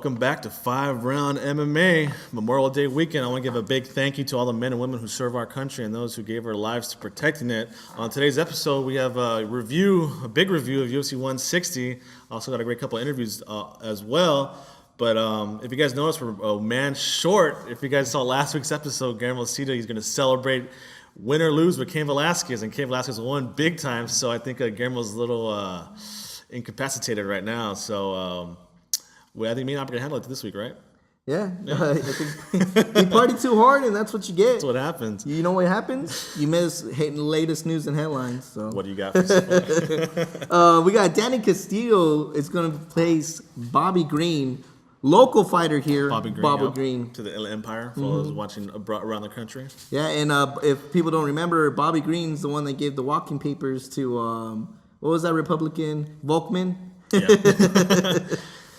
Welcome back to 5-Round MMA Memorial Day weekend. I want to give a big thank you to all the men and women who serve our country and those who gave their lives to protecting it. On today's episode, we have a big review of UFC 160. Also got a great couple of interviews as well. But if you guys noticed, we're a man short. If you guys saw last week's episode, Guillermo Cito, he's going to celebrate win or lose with Cain Velasquez, and Cain Velasquez won big time. So I think Guillermo's a little incapacitated right now. So I think me and I are going to handle it this week, right? Yeah. I think you party too hard, and that's what you get. That's what happens. You know what happens? You miss the latest news and headlines. So what do you got for us? We got Danny Castillo is going to face Bobby Green, local fighter here. Bobby Green. To the Inland Empire for those watching around the country. Yeah, and if people don't remember, Bobby Green's the one that gave the walking papers to, what was that Republican? Volkman? Yeah.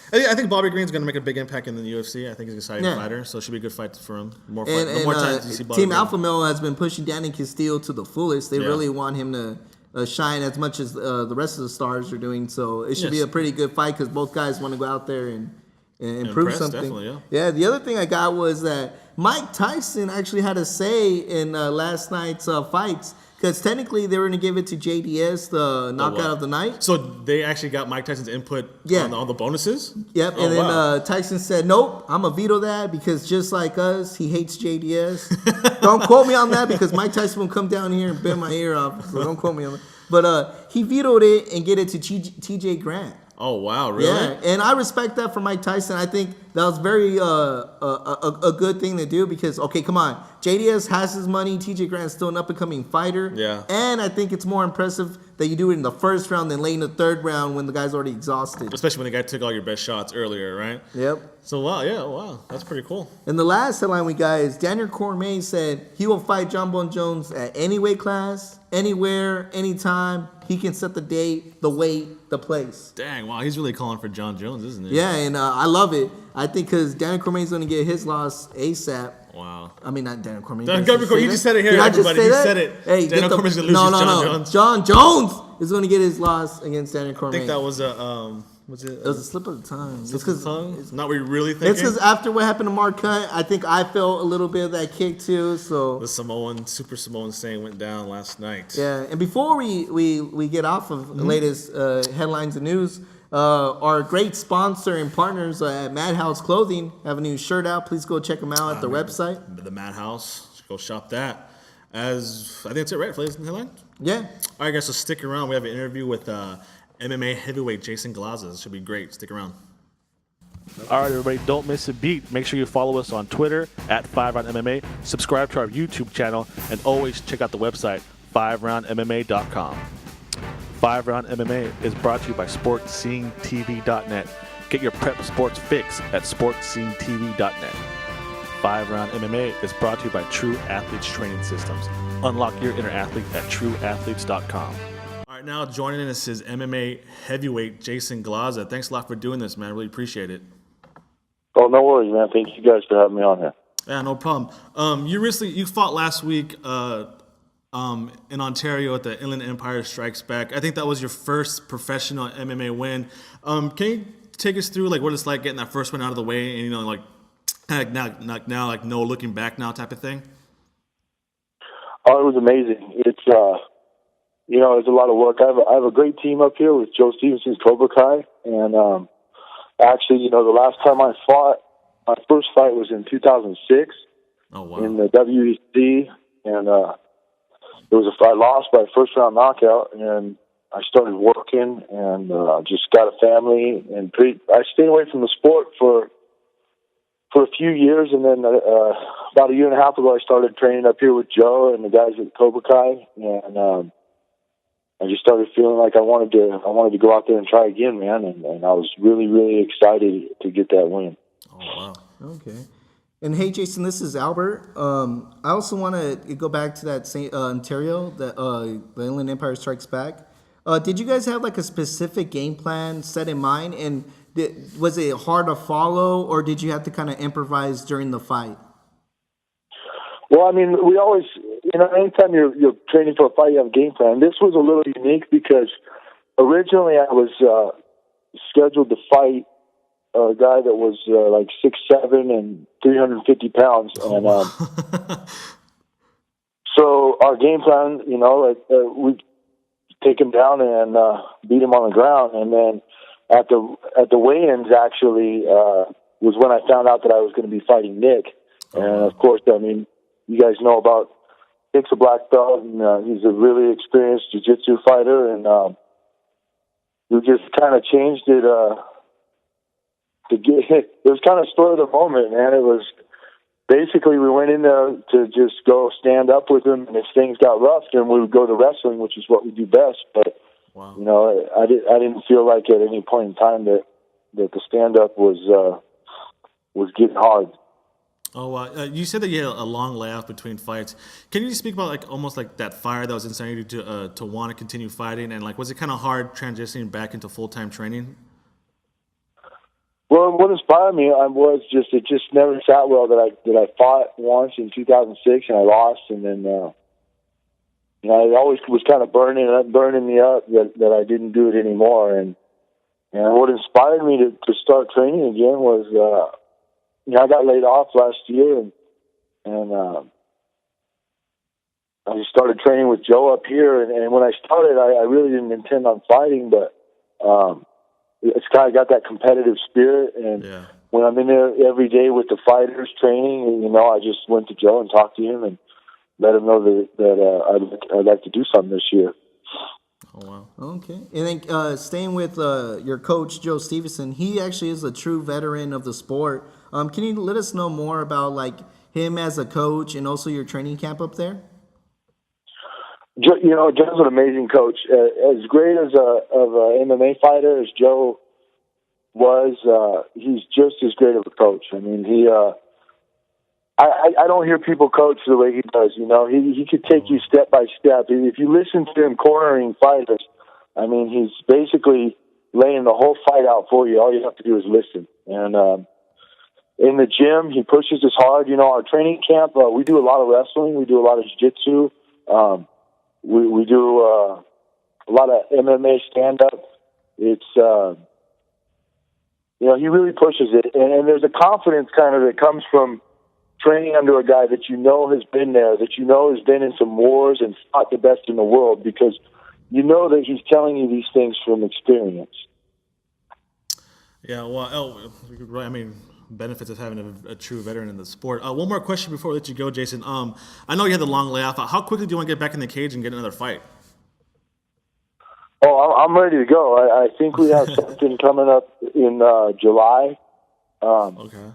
I think Bobby Green's going to make a big impact in the UFC. I think he's an exciting fighter, so it should be a good fight for him. The more times you see Bobby Team Green. Alpha Male has been pushing Danny Castillo to the fullest. They really want him to shine as much as the rest of the stars are doing. So it should be a pretty good fight because both guys want to go out there and prove something. Definitely, yeah. The other thing I got was that Mike Tyson actually had a say in last night's fights. Because technically they were going to give it to JDS, the knockout of the night. So they actually got Mike Tyson's input on the bonuses? Yep, and then Tyson said, nope, I'm going to veto that because just like us, he hates JDS. Don't quote me on that because Mike Tyson will come down here and bend my ear off. So don't quote me on that. But he vetoed it and get it to TJ Grant. Oh, wow, really? Yeah, and I respect that for Mike Tyson. I think that was very a good thing to do because, okay, come on. JDS has his money. TJ Grant's still an up-and-coming fighter. Yeah. And I think it's more impressive that you do it in the first round than late in the third round when the guy's already exhausted. Especially when the guy took all your best shots earlier, right? Yep. So, wow. That's pretty cool. And the last headline we got is Daniel Cormier said he will fight John Bon Jones at any weight class, anywhere, anytime. He can set the date, the weight, the place. Dang, wow. He's really calling for John Jones, isn't he? Yeah, and I love it. I think because Daniel Cormier's going to get his loss ASAP. Wow. I mean, not Daniel Cormier. You just said it here, Did everybody. You said it. Hey, Daniel Cormier's going to lose to John Jones. John Jones is going to get his loss against Daniel Cormier. I think that was a... It was a slip of the tongue. Slip of the tongue? It's not what you're really thinking? It's because after what happened to Mark Hunt, I think I felt a little bit of that kick too. So the Super Samoan saying went down last night. Yeah, and before we get off of the latest headlines and news, our great sponsor and partners at Madhouse Clothing have a new shirt out. Please go check them out at the website. The Madhouse. Go shop that. I think that's it, right? For the headline? Yeah. All right, guys, so stick around. We have an interview with... MMA heavyweight Jason Glaza. This should be great. Stick around. All right, everybody, don't miss a beat. Make sure you follow us on Twitter at 5RoundMMA. Subscribe to our YouTube channel, and always check out the website, 5RoundMMA.com. 5RoundMMA is brought to you by SportsScene.tv.net. Get your prep sports fix at SportsScene.tv.net. 5RoundMMA is brought to you by True Athletes Training Systems. Unlock your inner athlete at TrueAthletes.com. All right, now joining us is MMA heavyweight Jason Glaza. Thanks a lot for doing this, man. I really appreciate it. Oh, no worries, man. Thank you guys for having me on here. Yeah, no problem. You fought last week in Ontario at the Inland Empire Strikes Back. I think that was your first professional MMA win. Can you take us through what it's like getting that first one out of the way and now no looking back now type of thing? Oh, it was amazing. It's it's a lot of work. I have a great team up here with Joe Stevenson's Cobra Kai, and actually, the last time I fought, my first fight was in 2006 in the WEC, and I lost by a first-round knockout, and I started working and just got a family, and I stayed away from the sport for a few years, and then about a year and a half ago, I started training up here with Joe and the guys at Cobra Kai, and I just started feeling like I wanted to go out there and try again, man, and I was really, really excited to get that win. Oh, wow. Okay. And hey, Jason, this is Albert. I also want to go back to that Ontario, the Inland Empire Strikes Back. Did you guys have a specific game plan set in mind, and was it hard to follow, or did you have to kind of improvise during the fight? Well, I mean, we always, anytime you're training for a fight, you have a game plan. This was a little unique because originally I was scheduled to fight a guy that was like 6'7" and 350 pounds, and so our game plan, we take him down and beat him on the ground, and then at the weigh-ins actually was when I found out that I was going to be fighting Nick, and of course, I mean, you guys know about Nick's a black belt, and he's a really experienced jiu-jitsu fighter, and we just kind of changed it to get. It was kind of spur of the moment, man. It was basically we went in there to just go stand up with him, and if things got rough, then we would go to wrestling, which is what we do best. But I didn't feel like at any point in time that the stand up was getting hard. Oh, you said that you had a long layoff between fights. Can you just speak about almost that fire that was inside you to want to continue fighting, and was it kind of hard transitioning back into full-time training? Well, what inspired me was it just never sat well that I fought once in 2006 and I lost, and then it always was kind of burning me up that I didn't do it anymore, and what inspired me to start training again was. I got laid off last year, and I just started training with Joe up here. And when I started, I really didn't intend on fighting, but it's kind of got that competitive spirit. And when I'm in there every day with the fighters training, I just went to Joe and talked to him and let him know that I'd like to do something this year. Oh, wow. Okay. And then staying with your coach, Joe Stevenson, he actually is a true veteran of the sport. Can you let us know more about him as a coach and also your training camp up there? Joe's an amazing coach. As great as of a MMA fighter as Joe was, he's just as great of a coach. I mean, I don't hear people coach the way he does. He could take you step by step. If you listen to him cornering fighters, I mean, he's basically laying the whole fight out for you. All you have to do is listen. And in the gym, he pushes us hard. Our training camp, we do a lot of wrestling. We do a lot of jiu-jitsu. We do a lot of MMA stand-up. It's, he really pushes it. And there's a confidence kind of that comes from training under a guy that has been there, that has been in some wars and fought the best in the world, because that he's telling you these things from experience. Yeah, well, I mean, benefits of having a true veteran in the sport. One more question before we let you go, Jason. I know you had the long layoff. How quickly do you want to get back in the cage and get another fight? Oh, I'm ready to go. I think we have something coming up in July. Okay.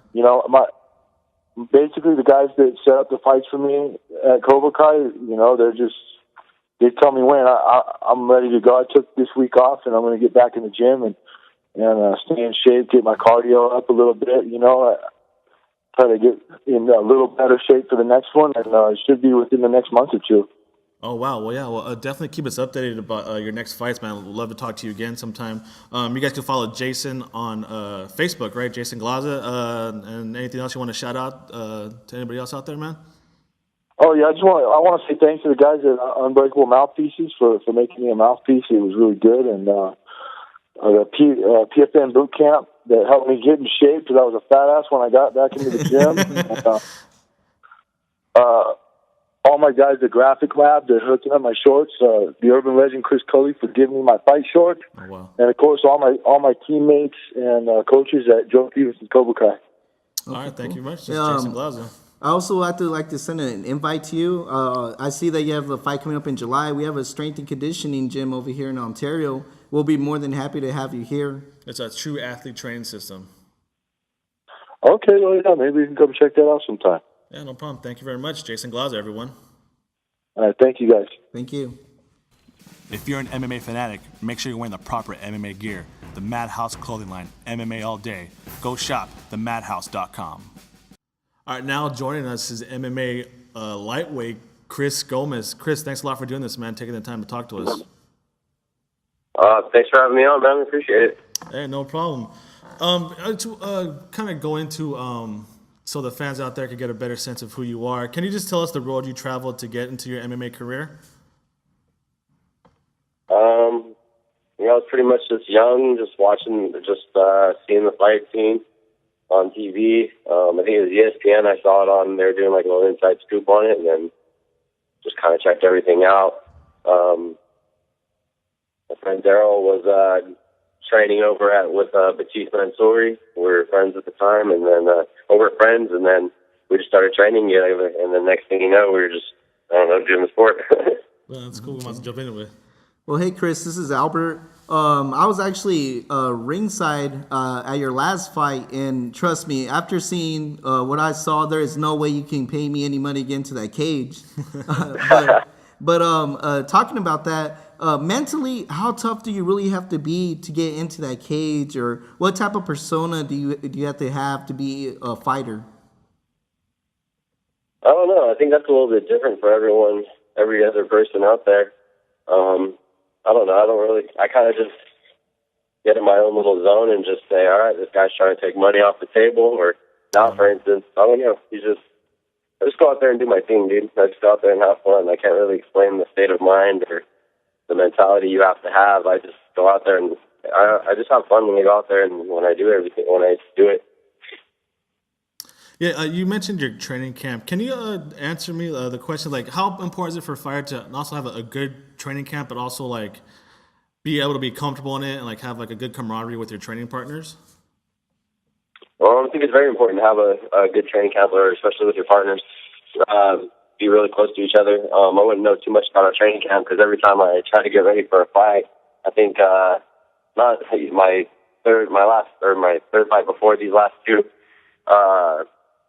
Basically the guys that set up the fights for me at Cobra Kai, they tell me when. I'm ready to go. I took this week off, and I'm going to get back in the gym and stay in shape, get my cardio up a little bit. Try to get in a little better shape for the next one, and it should be within the next month or two. Oh, wow. Well, yeah. Well, definitely keep us updated about your next fights, man. We'd love to talk to you again sometime. You guys can follow Jason on Facebook, right? Jason Glaza. And anything else you want to shout out to anybody else out there, man? Oh, yeah. I want to say thanks to the guys at Unbreakable Mouthpieces for making me a mouthpiece. It was really good. And the PFN boot camp that helped me get in shape, because I was a fat ass when I got back into the gym. All my guys at Graphic Lab, they're hooking up my shorts. The urban legend Chris Cully for giving me my fight shorts. Oh, wow. And of course, all my teammates and coaches at Joe Stevenson Cobra Kai. All right, thank you very much. This is Jason Glaza. I also like to send an invite to you. I see that you have a fight coming up in July. We have a strength and conditioning gym over here in Ontario. We'll be more than happy to have you here. It's a true athlete training system. Okay, well, yeah, maybe we can come check that out sometime. Yeah, no problem. Thank you very much. Jason Glaza, everyone. All right, thank you, guys. Thank you. If you're an MMA fanatic, make sure you're wearing the proper MMA gear. The Madhouse clothing line, MMA all day. Go shop, themadhouse.com. All right, now joining us is MMA lightweight Chris Gomez. Chris, thanks a lot for doing this, man, taking the time to talk to us. Thanks for having me on, man. Appreciate it. Hey, no problem. To kind of go into so the fans out there can get a better sense of who you are, can you just tell us the road you traveled to get into your MMA career? I was pretty much just young, just watching, seeing the fight scene on TV. I think it was ESPN. I saw it on. They were doing like a little inside scoop on it, and then just kind of checked everything out. My friend Daryl was training over with Batista and Sori. We were friends at the time, and then we're friends, and then we just started training together. And the next thing you know, we were just, I don't know, doing the sport. Well, that's cool. We might as well jump into it. Well, hey, Chris, this is Albert. I was actually ringside at your last fight, and trust me, after seeing what I saw, there is no way you can pay me any money to get into that cage. but talking about that, mentally, how tough do you really have to be to get into that cage, or what type of persona do you have to be a fighter? I don't know. I think that's a little bit different for everyone, every other person out there. I don't know. I kind of just get in my own little zone and just say, all right, this guy's trying to take money off the table. Or now, for instance, I don't know. I just go out there and do my thing, dude. I just go out there and have fun. I can't really explain the state of mind or the mentality you have to have. I just go out there and I just have fun when I go out there and when I do everything, when I do it. Yeah, you mentioned your training camp. Can you answer me the question, like, how important is it for a fighter to also have a good training camp, but also, like, be able to be comfortable in it and, like, have, like, a good camaraderie with your training partners? Well, I think it's very important to have a good training camp, or especially with your partners. Be really close to each other. I wouldn't know too much about our training camp because every time I try to get ready for a fight, I think my third fight before these last two.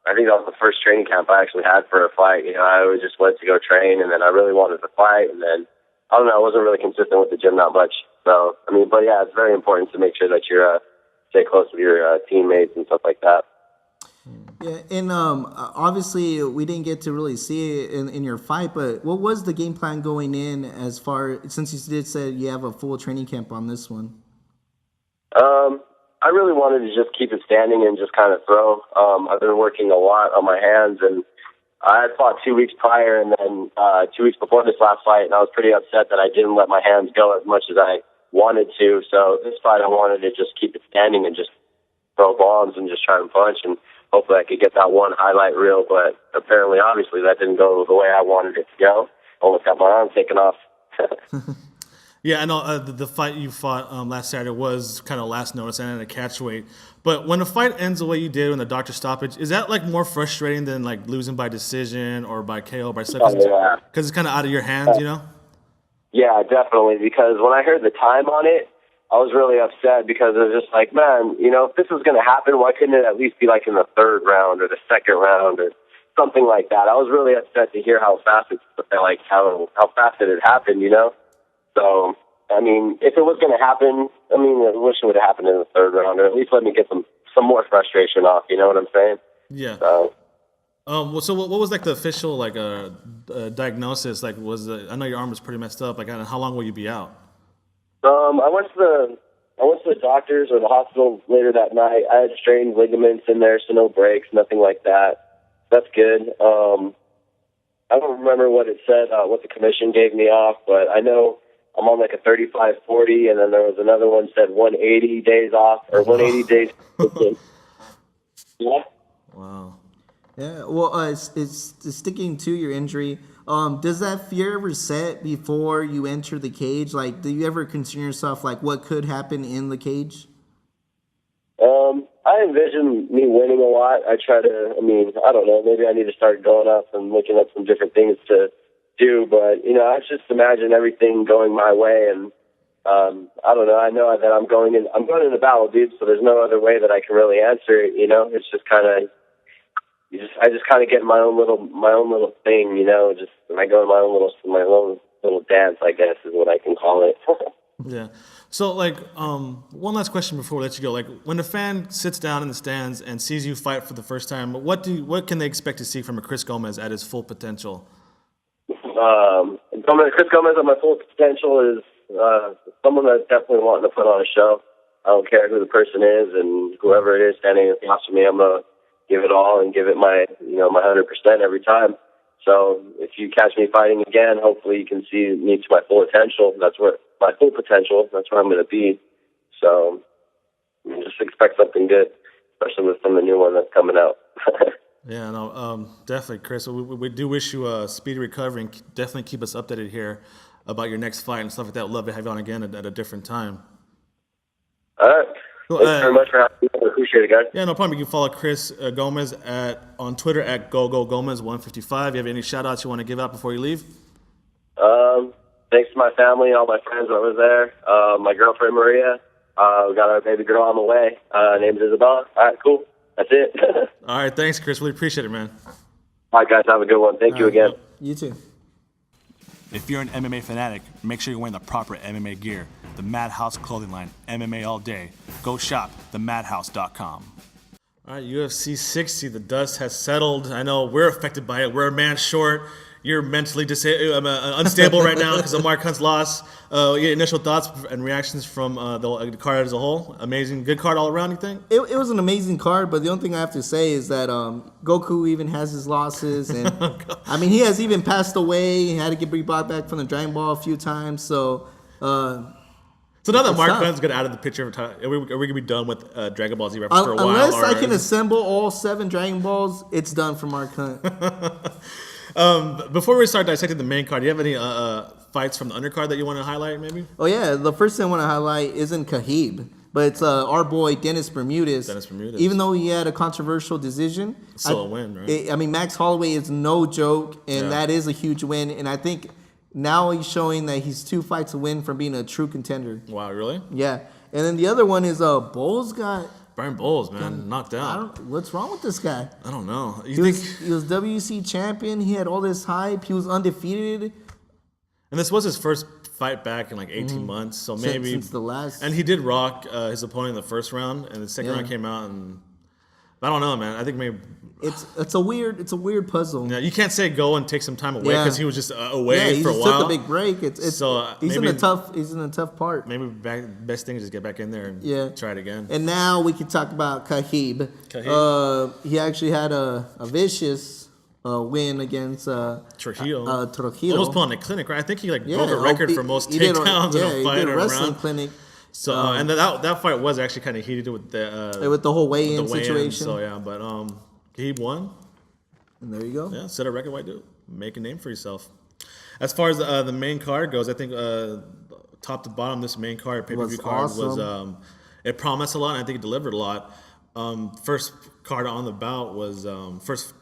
I think that was the first training camp I actually had for a fight. You know, I always just went to go train, and then I really wanted to fight, and then I don't know, I wasn't really consistent with the gym that much. So, I mean, but yeah, it's very important to make sure that you're stay close with your teammates and stuff like that. Yeah, and obviously we didn't get to really see it in your fight, but what was the game plan going in as far, since you did say you have a full training camp on this one? I really wanted to just keep it standing and just kind of throw. I've been working a lot on my hands, and I had fought 2 weeks prior and then 2 weeks before this last fight, and I was pretty upset that I didn't let my hands go as much as I wanted to. So this fight I wanted to just keep it standing and just throw bombs and just try and punch, and hopefully I could get that one highlight reel, but apparently, obviously, that didn't go the way I wanted it to go. Almost got my arm taken off. Yeah, I know the fight you fought last Saturday was kind of last notice and at a catch weight. But when a fight ends the way you did in the doctor stoppage, is that like more frustrating than like losing by decision or by KO by submission? Yeah. Because it's kind of out of your hands, you know? Yeah, definitely. Because when I heard the time on it, I was really upset because it was just like, man, you know, if this was going to happen, why couldn't it at least be like in the third round or the second round or something like that? I was really upset to hear how fast how fast it had happened, you know? So, I mean, if it was going to happen, I mean, I wish it would have happened in the third round, or at least let me get some more frustration off. You know what I'm saying? Yeah. So, so what was like the official like diagnosis? Like, I know your arm was pretty messed up. Like, how long will you be out? I went to the doctors or the hospital later that night. I had strained ligaments in there, so no breaks, nothing like that. That's good. I don't remember what it said, what the commission gave me off, but I know I'm on like a 35-40, and then there was another one said 180 days off, or 180 days. Yeah. Wow. Yeah, well, it's sticking to your injury. Does that fear ever set before you enter the cage? Like, do you ever concern yourself, like, what could happen in the cage? I envision me winning a lot. I don't know, maybe I need to start going up and looking up some different things to do, but, you know, I just imagine everything going my way, and I don't know, I know that I'm going in a battle, dude, so there's no other way that I can really answer it, you know? It's just kind of, I just kind of get my own little thing, you know, just I go in my own little dance, I guess is what I can call it. Yeah. So, like, one last question before we let you go. Like, when a fan sits down in the stands and sees you fight for the first time, what can they expect to see from a Chris Gomez at his full potential? Chris Gomez at my full potential is someone that's definitely wanting to put on a show. I don't care who the person is, and whoever it is standing across from me, I'm gonna give it all and give it my 100% every time. So if you catch me fighting again, hopefully you can see me to my full potential. That's where I'm going to be. So just expect something good, especially from the new one that's coming out. Yeah, no, definitely, Chris. We do wish you a speedy recovery, and definitely keep us updated here about your next fight and stuff like that. We'd love to have you on again at a different time. All right. Cool. Thanks very much for having me. I appreciate it, guys. Yeah, no problem. You can follow Chris Gomez on Twitter at GoGoGomez155. You have any shout-outs you want to give out before you leave? Thanks to my family, all my friends over there, my girlfriend Maria. We got our baby girl on the way. Named Isabella. All right, cool. That's it. All right, thanks, Chris. Really appreciate it, man. All right, guys. Have a good one. Thank you again. You too. If you're an MMA fanatic, make sure you're wearing the proper MMA gear. The Madhouse clothing line, MMA all day. Go shop, themadhouse.com. All right, UFC 60, the dust has settled. I know we're affected by it. We're a man short. You're mentally unstable right now because of Mark Hunt's loss. Your initial thoughts and reactions from the card as a whole? Amazing, good card all around, you think? It was an amazing card, but the only thing I have to say is that Goku even has his losses, and I mean he has even passed away. He had to get brought back from the Dragon Ball a few times. So now that Mark Hunt's got out of the picture, are we gonna be done with Dragon Ball Z reference for a while? Unless I can assemble all 7 Dragon Balls, it's done for Mark Hunt. Before we start dissecting the main card, do you have any fights from the undercard that you want to highlight, maybe? Oh yeah, the first thing I want to highlight isn't Khabib, but it's our boy Dennis Bermudez. Even though he had a controversial decision, still a win, right? I mean, Max Holloway is no joke, and that is a huge win. And I think now he's showing that he's 2 fights away from being a true contender. Wow, really? Yeah. And then the other one is Bowles got. Brian Bowles, man, knocked out. What's wrong with this guy? I don't know. He was WC champion. He had all this hype. He was undefeated. And this was his first fight back in like 18 months, so maybe since the last. And he did rock his opponent in the first round, and the second round came out, and I don't know, man. I think maybe it's a weird puzzle. Yeah, you can't say go and take some time away because he was just away he for a just while. took a big break. He's in a tough part. Maybe best thing is just get back in there and try it again. And now we can talk about Khabib. He actually had a vicious win against Trujillo. Trujillo. Almost put on a clinic, right? I think he broke a record for most takedowns in a fight. He did a wrestling clinic. So and that fight was actually kind of heated with the whole weigh-in situation. So yeah, but he won. And there you go. Yeah, set a record, white dude. Make a name for yourself. As far as the main card goes, I think top to bottom, this main card, pay-per-view card was it promised a lot, and I think it delivered a lot. First card on the bout was first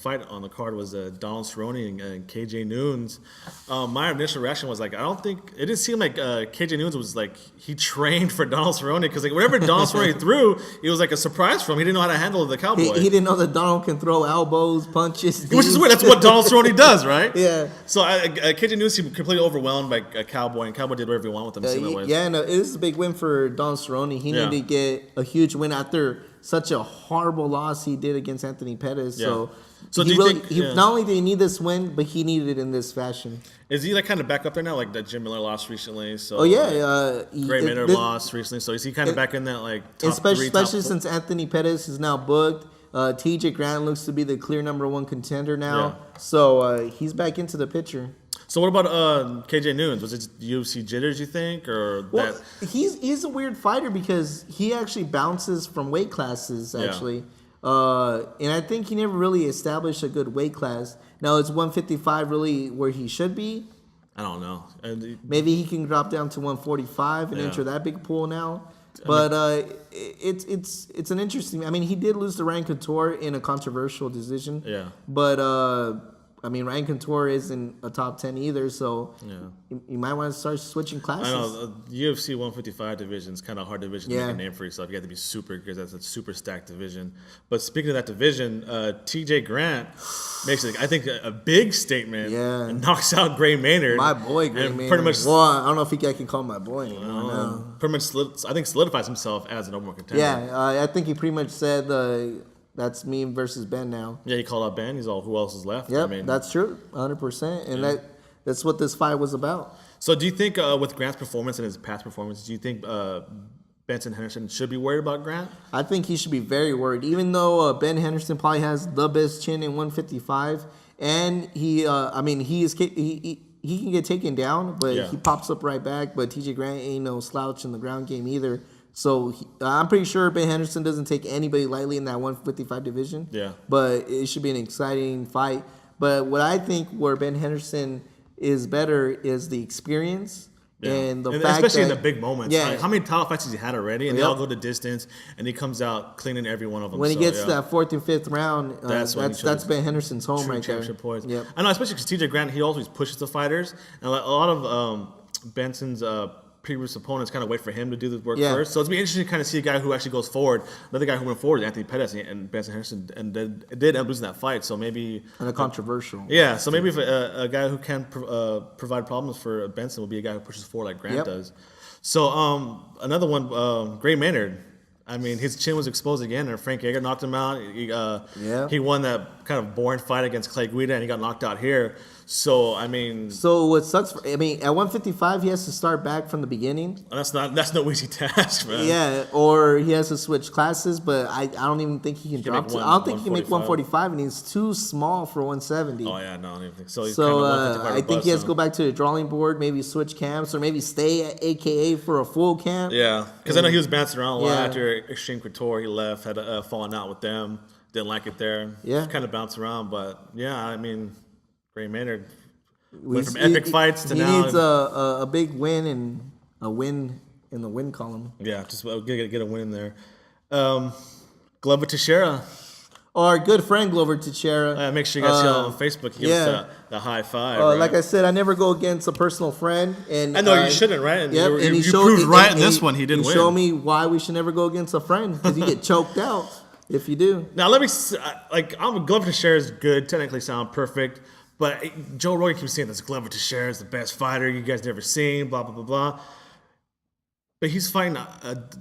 fight on the card was Donald Cerrone and KJ Noons. My initial reaction was like, I don't think it didn't seem like KJ Noons was like he trained for Donald Cerrone because like whatever Donald Cerrone threw, it was like a surprise for him. He didn't know how to handle the cowboy. He didn't know that Donald can throw elbows, punches, which is weird. That's what Donald Cerrone does, right? Yeah. So KJ Noons seemed completely overwhelmed by Cowboy, and Cowboy did whatever he wanted with him. It is a big win for Donald Cerrone. He needed to get a huge win after such a horrible loss he did against Anthony Pettis. Yeah. So do you think not only did he need this win, but he needed it in this fashion. Is he like kind of back up there now? Like that Jim Miller lost recently. So Gray Miller lost recently. So is he kind of back in that like top especially since Anthony Pettis is now booked. TJ Grant looks to be the clear number 1 contender now. Yeah. So he's back into the picture. So what about KJ Noons? Was it UFC jitters, you think, or that? He's a weird fighter because he actually bounces from weight classes actually, and I think he never really established a good weight class. Now is 155 really where he should be? I don't know. Maybe he can drop down to 145 and enter that big pool now. But it's an interesting. I mean, he did lose to Ryan Couture in a controversial decision. Yeah. But I mean, Ryan Couture isn't a top 10 either, so you might want to start switching classes. I know UFC 155 division is kind of a hard division to make a name for yourself. You have to be super because that's a super stacked division. But speaking of that division, TJ Grant makes I think a big statement. Yeah, and knocks out Gray Maynard. My boy, Gray Maynard. Pretty much. Well, I don't know if I can call him my boy anymore. Pretty much, I think solidifies himself as an number 1 contender. Yeah, I think he pretty much said that's me versus Ben now. Yeah, he called out Ben. He's all, who else is left? Yep, that's true, 100%. And that's what this fight was about. So do you think with Grant's performance and his past performance, do you think Benson Henderson should be worried about Grant? I think he should be very worried, even though Ben Henderson probably has the best chin in 155, and he can get taken down, but Yeah. he pops up right back. But TJ Grant ain't no slouch in the ground game either. So I'm pretty sure Ben Henderson doesn't take anybody lightly in that 155 division. Yeah. But it should be an exciting fight. But what I think where Ben Henderson is better is the experience. Yeah. And the fact especially that, in the big moments. Yeah. Like, how many title fights has he had already? And they Yep. all go the distance, and he comes out cleaning every one of them. when he So, gets yeah. to that 4th and 5th round, That's when he that's shows Ben Henderson's home True right there. championship poise. Yep. I know, especially because TJ Grant, he always pushes the fighters, and like, a lot of Benson's previous opponents kind of wait for him to do the work Yeah. first. So it's be interesting to kind of see a guy who actually goes forward. Another guy who went forward is Anthony Pettis, and Benson Henderson, and did end up losing that fight. So maybe And a controversial. yeah. So maybe if a guy who can provide problems for Benson will be a guy who pushes forward like Grant Yep. does. So another one, Gray Maynard. I mean, his chin was exposed again, and Frank Yeager knocked him out. He won that kind of boring fight against Clay Guida, and he got knocked out here. So I mean, So what sucks? At 155, he has to start back from the beginning. that's no easy task, man. Yeah, or he has to switch classes. But I don't even think he can drop. make I don't think he can make 145. 145, and he's too small for 170. Oh yeah, no, I don't even think so. He's So kind of 155 I think he has to go bust, back to the drawing board, maybe switch camps, or maybe stay at AKA for a full camp. yeah, because I know he was bouncing around a lot Yeah. after Extreme Couture. He left, had a falling out with them. Didn't like it there. Yeah. kind of bounced around, but yeah, I mean, Gray Maynard We- went from epic fights to he now. needs a big win and a win in the win column. Yeah, just get a win in there. Glover Teixeira. Our good friend Glover Teixeira. Make sure you guys see on Facebook. Give us the high five. Right? Like I said, I never go against a personal friend, and I know you shouldn't, right? And Yep, you and he you showed, proved and- right and in this one. He didn't win. Show me why we should never go against a friend because you get choked out if you do. Now let me I'm Glover Teixeira is good, technically sound perfect, but Joe Rogan keeps saying this Glover Teixeira is the best fighter you guys never seen, blah blah blah blah. But he's fighting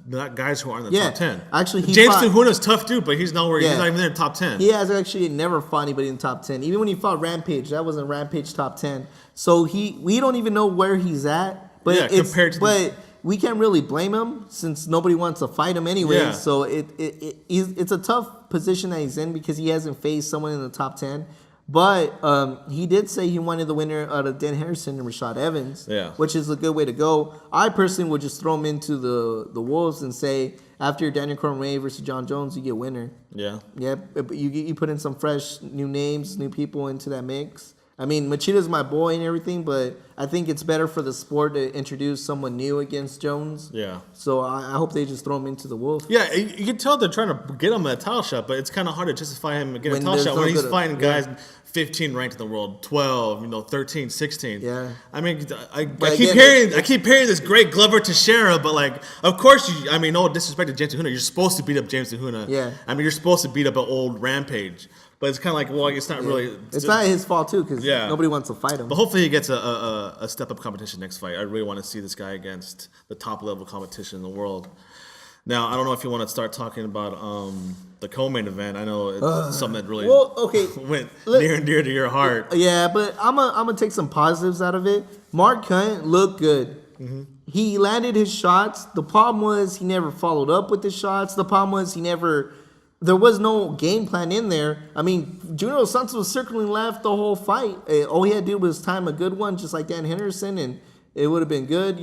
not guys who aren't in the top 10. Actually, he James fought- Tuhuna's tough dude, but he's nowhere. Yeah. He's not even in the top 10. He has actually never fought anybody in the top 10. Even when he fought Rampage, that wasn't Rampage top 10. So we don't even know where he's at. But Yeah, compared to but we can't really blame him since nobody wants to fight him anyway. Yeah. So it's a tough position that he's in because he hasn't faced someone in the top 10. But he did say he wanted the winner out of Dan Harrison and Rashad Evans, Yeah. which is a good way to go. I personally would just throw him into the Wolves and say, after Daniel Cormier versus John Jones, you get winner. Yeah. Yeah, but you put in some fresh new names, new people into that mix. I mean, Machida's my boy and everything, but I think it's better for the sport to introduce someone new against Jones. Yeah. So I hope they just throw him into the Wolf. Yeah, you can tell they're trying to get him a title shot, but it's kind of hard to justify him getting When a title there's shot no when he's good- fighting yeah. guys 15 ranked in the world, 12, 13, 16. Yeah. I mean, I But keep again, I keep hearing this great Glover Teixeira, but like, of course, no disrespect to James Tuhuna, you're supposed to beat up James Tuhuna. Yeah. I mean, you're supposed to beat up an old Rampage, but it's kind of like, well, it's not really. It's not his fault too, because Yeah. nobody wants to fight him. But hopefully he gets a step up competition next fight. I really want to see this guy against the top level competition in the world. Now I don't know if you want to start talking about the co-main event. I know it's something that really Well, okay. went Let- near and dear to your heart. Yeah, but I'm gonna take some positives out of it. Mark Hunt looked good. Mm-hmm. He landed his shots. The problem was he never followed up with the shots. The problem was there was no game plan in there. I mean, Junior Dos Santos was circling left the whole fight. All he had to do was time a good one, just like Dan Henderson, and it would have been good,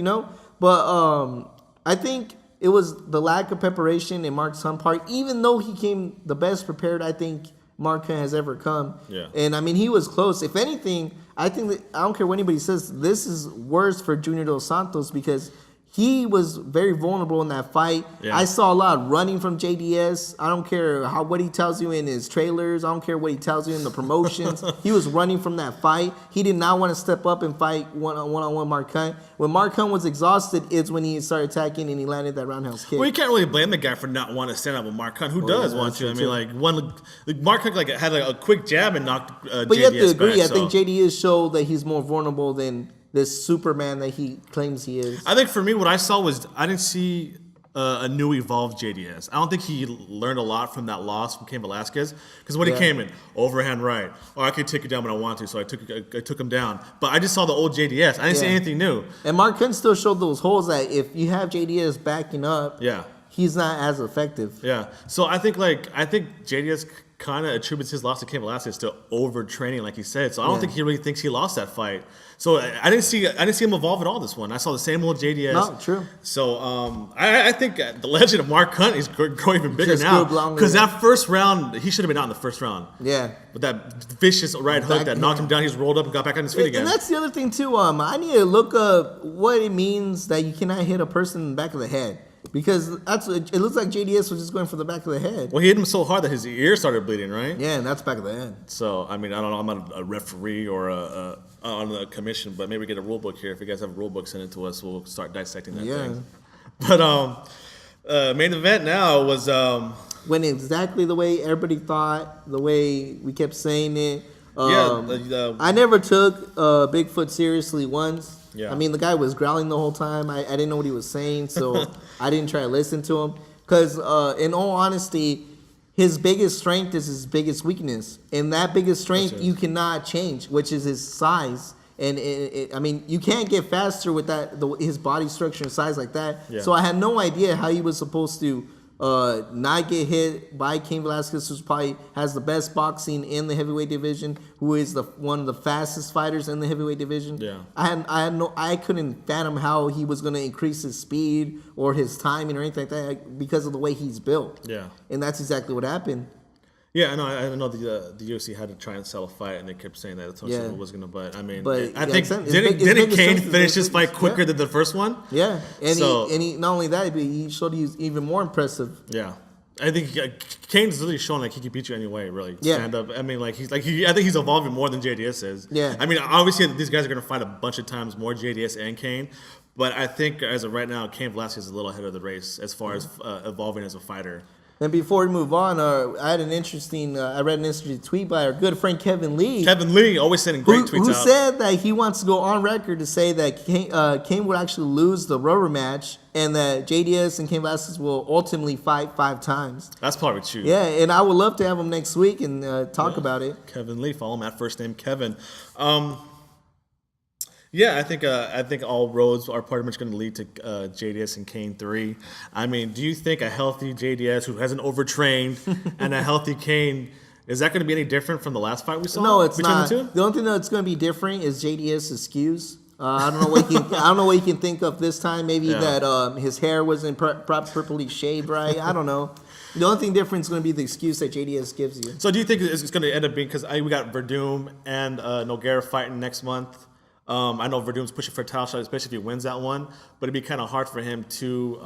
But I think it was the lack of preparation in Mark Hunt's part. Even though he came the best prepared, I think Mark Hunt has ever come. Yeah. And I mean, he was close. If anything, I think that I don't care what anybody says. This is worse for Junior Dos Santos because he was very vulnerable in that fight. Yeah. I saw a lot of running from JDS. I don't care what he tells you in his trailers. I don't care what he tells you in the promotions. He was running from that fight. He did not want to step up and fight one-on-one Mark Hunt. When Mark Hunt was exhausted, it's when he started attacking and he landed that roundhouse kick. Well, you can't really blame the guy for not wanting to stand up with Mark Hunt. Who does yeah, want that's to? I true, mean, Mark Hunt had a quick jab and knocked But JDS you have to agree. back, I think JDS showed that he's more vulnerable than this Superman that he claims he is. I think for me, what I saw was I didn't see a new evolved JDS. I don't think he learned a lot from that loss from Cain Velasquez, because when he came in, overhand right, I could take it down when I want to, so I took him down. But I just saw the old JDS. I didn't see anything new. And Mark Hunt still showed those holes that if you have JDS backing up, he's not as effective. Yeah. So I think JDS kind of attributes his loss to Cain Velasquez to overtraining, like he said. So I don't think he really thinks he lost that fight. So I didn't see him evolve at all this one. I saw the same old JDS. No, true. So I think the legend of Mark Hunt is growing even bigger now, because that first round, he should have been out in the first round. Yeah. With that vicious right hook that knocked him down, he's rolled up and got back on his feet again. And that's the other thing too. I need to look up what it means that you cannot hit a person in the back of the head. Because it looks like JDS was just going for the back of the head. Well, he hit him so hard that his ear started bleeding, right? Yeah, and that's back of the head. So, I mean, I don't know. I'm not a referee or on the commission, but maybe we get a rule book here. If you guys have a rule book, send it to us. We'll start dissecting that thing. But main event now was... went exactly the way everybody thought, the way we kept saying it. I never took Bigfoot seriously once. Yeah. I mean, the guy was growling the whole time. I didn't know what he was saying, so I didn't try to listen to him. Because in all honesty, his biggest strength is his biggest weakness. And that biggest strength you cannot change, which is his size. And I mean, you can't get faster with his body structure and size like that. Yeah. So I had no idea how he was supposed to not get hit by Cain Velasquez, who probably has the best boxing in the heavyweight division, who is one of the fastest fighters in the heavyweight division. Yeah, I couldn't fathom how he was going to increase his speed or his timing or anything like that because of the way he's built. Yeah, and that's exactly what happened. Yeah, I know the UFC had to try and sell a fight, and they kept saying that it was going to. But I mean, I think didn't Cain finish his fight quicker than the first one? Yeah, and he not only that, but he showed he was even more impressive. Yeah, I think Cain's really shown like he can beat you anyway. Really, stand up. I mean, I think he's evolving more than JDS is. Yeah, I mean, obviously these guys are going to fight a bunch of times more, JDS and Cain. But I think as of right now, Cain Velasquez is a little ahead of the race as far as evolving as a fighter. And before we move on, I read an interesting tweet by our good friend Kevin Lee. Kevin Lee, always sending great tweets out. Who said that he wants to go on record to say that Cain would actually lose the rubber match and that JDS and Cain Velasquez will ultimately fight 5 times. That's probably true. Yeah, and I would love to have him next week and talk about it. Kevin Lee, follow him at first name Kevin. Yeah, I think all roads are pretty much going to lead to JDS and Cain 3. I mean, do you think a healthy JDS who hasn't overtrained and a healthy Cain, is that going to be any different from the last fight we saw? No, it's not. The only thing that's going to be different is JDS's skews. I don't know what he can think of this time. Maybe that his hair wasn't properly shaved right. I don't know. The only thing different is going to be the excuse that JDS gives you. So do you think it's going to end up being, because we got Verdum and Nogueira fighting next month? I know Verdum's pushing for a title shot, especially if he wins that one. But it'd be kind of hard for him to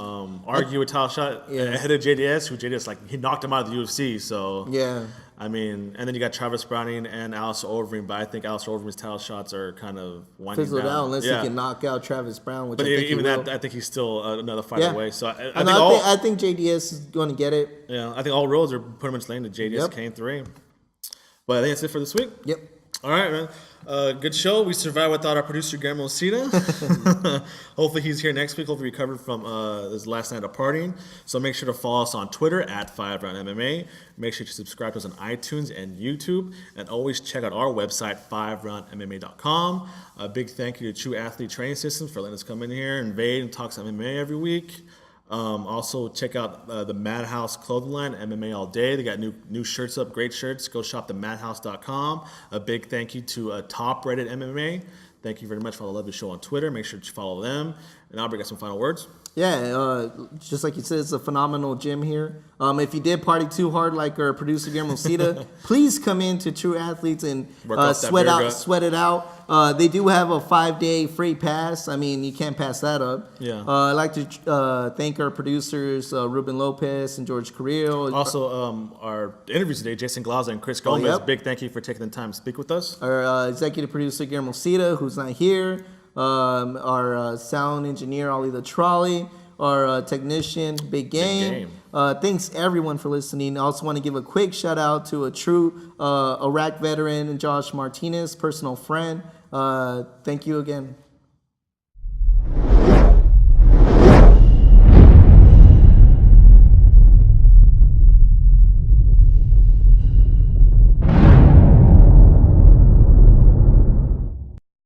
argue a title shot ahead of JDS, who JDS, he knocked him out of the UFC. So, yeah. I mean, and then you got Travis Browning and Alistair Overeem. But I think Alistair Overeem's title shots are kind of winding fizzled down. Out unless he can knock out Travis Brown, which but I think even he will. that, I think he's still another fight away. So I think JDS is going to get it. Yeah, I think all roads are pretty much laying to JDS Cain 3. But I think that's it for this week. Yep. All right, man. Good show. We survived without our producer, Guillermo Cita. Hopefully he's here next week. Hopefully recovered from his last night of partying. So make sure to follow us on Twitter at FiveRoundMMA. Make sure to subscribe to us on iTunes and YouTube. And always check out our website, FiveRoundMMA.com. A big thank you to True Athlete Training Systems for letting us come in here and invade and talk some MMA every week. Also, check out the Madhouse clothing line, MMA All Day. They got new shirts up, great shirts. Go shop at madhouse.com. A big thank you to Top Rated MMA. Thank you very much for the lovely show on Twitter. Make sure to follow them. And Albert, got some final words? Yeah, just like you said, it's a phenomenal gym here. If you did party too hard like our producer Guillermo Cita, please come in to True Athletes and sweat it out. They do have a 5-day free pass. I mean, you can't pass that up. Yeah. I'd like to thank our producers, Ruben Lopez and George Carrillo. Also, our interviews today, Jason Glaza and Chris Gomez. Big thank you for taking the time to speak with us. Our executive producer Guillermo Cita, who's not here. Our sound engineer, Ollie the Trolley, our technician, Big Game. Thanks everyone for listening. I also want to give a quick shout out to a true Iraq veteran, Josh Martinez, personal friend. Thank you again.